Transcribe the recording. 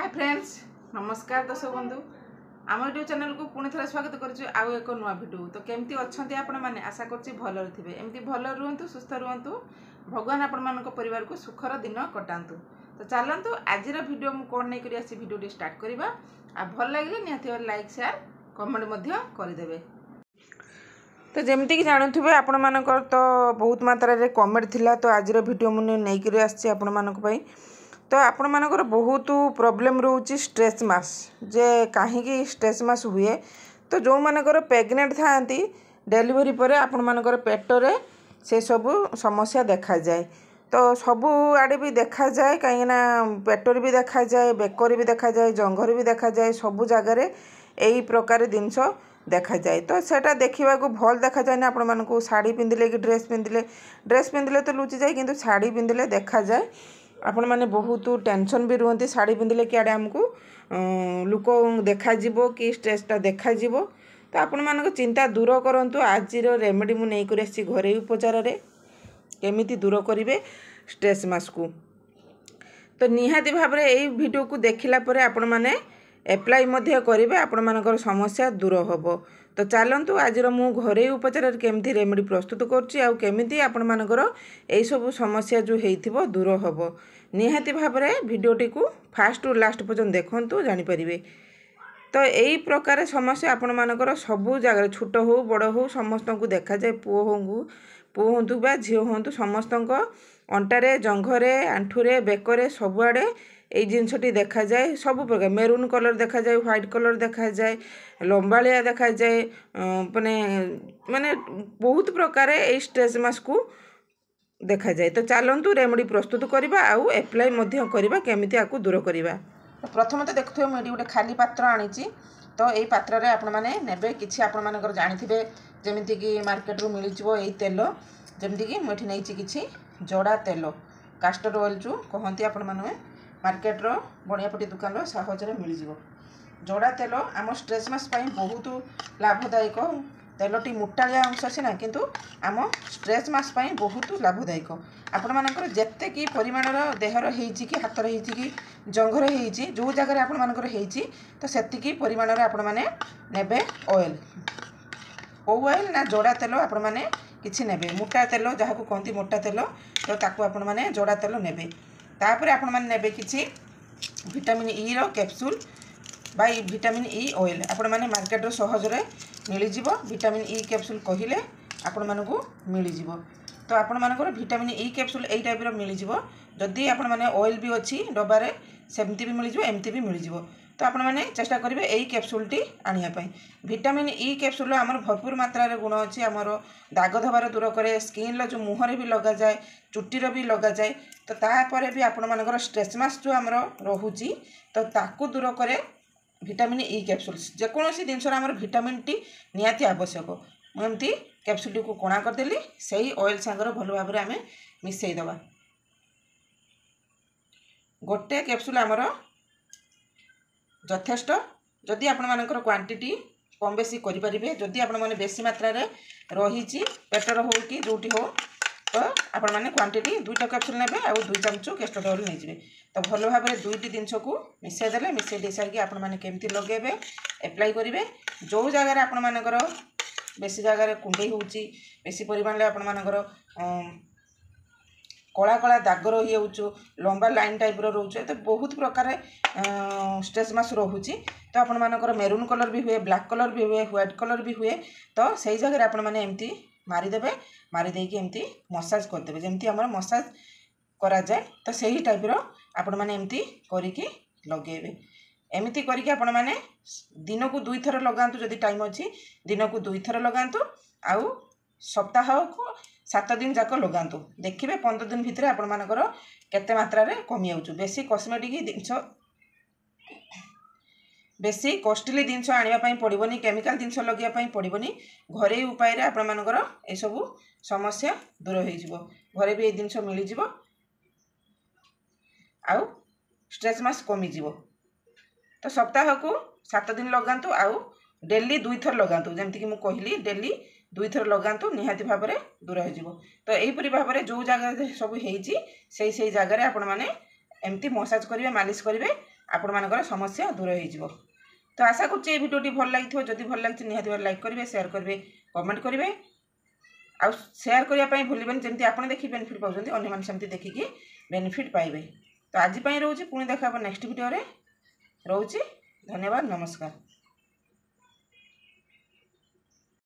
Hi friends नमस्कार दर्शक बंधु आम यूट्यूब चैनल को पुणी थे स्वागत करुँ आउ एक नुआ भिडियो तो केमती अच्छा आपण मैंने आशा करुँच भल थे एमती भल रुहतु सुस्थ रुहतु भगवान आपण मान परिवार को सुखर दिन कटातु तो चलतु आज भिडियो मुझे कौन नहीं आसी भिडियो स्टार्ट करवा आ भल लगे निहत लाइक शेयर कमेंट करदे। तो जमती कि जानूे आपण मानकर तो बहुत मात्रा रे कमेंट थिला तो आज भिडियो मुझे नहीं आसी आपण मानक तो आपण मानकर बहुत प्रॉब्लम रोचे स्ट्रेस मास जे कहीं स्ट्रेस मास हुए तो जो मानकर प्रेग्नेंट था डेलीवरी पर आपण मानकर पेटरे से सब समस्या देखा जाए तो सब आड़े भी देखा जाए कहीं पेटर भी देखा जाए बेकर भी देखा जाए जंघर भी देखा जाए सब जगार यही प्रकार जिनस देखा जाए तो सेटा देखा भल देखा जाए ना आपण मानक शाढ़ी पिंधिले कि ड्रेस पिंधिले तो लुचि जाए किंतु शाढ़ी पिंधिले देखा जाए आपण मैंने बहुत टेंशन भी रुहती शाढ़ी पिंधिले कि आड़े आमको लुक देखा कि स्ट्रेसटा देखा तो आपण मानक चिंता दूर करंतु आज रेमेडी मु नहीं कर घरे उपचार केमिति दूर करेंगे स्ट्रेस मास को तो निहाती भाव में यही वीडियो को देखला परे आपण माने एप्लाई करेंगे आपण मानकर समस्या दूर हम तो चलतु आज मु घरे उपचार केमती रेमेडी प्रस्तुत करुँची आपण मानकर यही सब समस्या जो हो दूर हम निहाती भाव में भिडटी को फास्ट रु लास्ट पर्यंत देखु जानीपर तो यही प्रकार समस्या आपण मानकर सबू जगह छोट हो बड़ हो समस्त को देखा जाए पुओ हूँ बा झी हूँ समस्त अंटारे जंघरे आंठुरे बेकरे सबुआड़े ये जिनसटी देखा जाए सब प्रकार मेरून कलर देखा जाए व्हाइट कलर देखा जाए लंबालिया देखा जाए माने माने बहुत प्रकार ये स्ट्रेस मास को देखा जाए तो चलतु रेमेडी प्रस्तुत करवा आउ एप्लाई करवा केमिति आकु दूर करवा। प्रथम तो देखुए मुझे गोटे खाली पात्र आनी तो यही पात्र आपण मैंने ने कि आपण मानकर जानी जमीती कि मार्केट रू मिल जाए तेल जमीती कि मुझे नहीं कि जोड़ा तेल कास्टर ऑयल जो कहती आपण मैंने मार्केट रो बणियापटी दुकान सहज मिल जाव जोड़ा तेल आम स्ट्रेस मास बहुत लाभदायक तेलटी मोटालिया अंश सीना किंतु आम स्ट्रेस मास बहुत लाभदायक आपण मानकर जेते कि परिमाणर देहर होती कि हाथर होती कि जंघर होती जो जगह आपण मानकर होती तो सेतिकी परिमाणर आपण माने नेबे ऑयल ऑयल ना जोड़ा तेल आपण माने किछि नेबे मोटा तेल जहाँ को कहती मोटा तेल तो ताकू आपण माने जोड़ा तेल नेबे तापर आपण माने नेबे किछि विटामिन ई रो कैप्सूल बाई विटामिन ई ऑयल आपण माने मार्केट रो सहज रे मिल जिवो विटामिन ई कैप्सूल कहिले आपण मानकू मिल जिवो तो आपण मानकर विटामिन ई कैप्सूल एई टाइप रो मिल जिवो जदी आपण माने ऑयल भी अछि डबारे सेमती भी मिल जिवो एमती भी मिल जिवो तो आपण माने चेष्टा करिवे एई कैप्सूलटी आनिया पई विटामिन ई कैप्सूल हमर भरपूर मात्रा रे गुण अछि हमर दाग धबार दूर करे स्किन लो जो मुहरे भी लगा जाए चुट्टी भी लगा जाए तो तापर भी आपण मानकर स्ट्रेस मास जो हमर रहुची तो ताकू दूर करे विटामिन ई कैप्सूल जेकोसी जिनस आमर विटामिन टी निहाती आवश्यक मुझे कैप्सूल टी को कोणा करदेली से ऑयल सांगर भल भाव में आम मिसईदबा गोटे कैप्सूल आमर यथेष्ट जदि आपण मानकर क्वांटिटी कम बेसी करें जदि आपण मैंने बेसी मात्रा रे रही पेटर हो कि जोटी हो तो आपण मैंने क्वांटिटी 2टा कैप्सूल ने आ 2 चमच कैस्टर ऑयल नहीं तो भल भाव में दुईटी जिनस को मिसईदे मिसई दे सारी आपण मैंने केमती लगेबे एप्लाई करेंगे जो जगार आपण मानकर बेसी जगार कुंडई होची बेसी परिमाण में आपण मानकर कला कला दाग रही हो लंबा लाइन टाइप रोचे तो बहुत प्रकार स्ट्रेस मास रोचे तो आपण मानकर मेरून कलर भी हुए ब्लैक कलर भी हुए व्हाइट कलर भी हुए तो सही जगह आपण मैंने एमती मारिदेवे मारिदे एमती मसाज करदे जमती आम मसाज करा जाए तो सही टाइप आपण मैंने एमती करिकी लगेबे एमती करिकी आपण मैंने दिन को 2 थर लगातु जदि टाइम अच्छी दिन को 2 थर लगातु आउ सप्ताह को 7 दिन जाक लगातु देखिए 15 दिन भितर आपण मानकर केते मात्रा रे कमी आउछु बेसी कॉस्मेटिक जिनस बेसी कॉस्टली जिनस आनिबा पई पड़िबनी केमिकल जिनस लगिया पई पड़िबनी घरे उपाय रे आपण मानकर ए सब समस्या दूर हो जिवो घरे भी ए जिनस मिल जिवो आउ स्ट्रेस मास कमी जिवो तो सप्ताह को 7 दिन लगातु आउ डेली 2 थर लगातु जेमति कि मु कहली डेली 2 थर लगातु निहाती भाव में दूर हो तो यहीपरी भाव में जो जगह सब होती से जगह आपण मैंने एमती मसाज करेंगे मालिश करेंगे ଆପଣମାନଙ୍କର ସମସ୍ୟା ଦୂର ହେଇଯିବ। ତ ଆଶା କରୁଛି এই ভিডিওটি ଭଲ ଲାଗିଥିବ। ଯଦି ଭଲ ଲାଗିଛି ନିହାତି ଭାବରେ ଲାଇକ୍ କରିବେ, ସେୟାର କରିବେ, କମେଣ୍ଟ କରିବେ ଆଉ ସେୟାର କରିବା ପାଇଁ ଭୁଲିବେନି। ଯେମିତି ଆପଣ ଦେଖି ବେନିଫିଟ୍ ପାଉଛନ୍ତି ଅନ୍ୟମାନେ ସେମିତି ଦେଖିକି ବେନିଫିଟ୍ ପାଇବେ। ତ ଆଜି ପାଇଁ ରହୁଛି, ପୁଣି ଦେଖା ହେବ ନେକ୍ସଟ ଭିଡ଼ିଓରେ। ରହୁଛି, ଧନ୍ୟବାଦ, ନମସ୍କାର।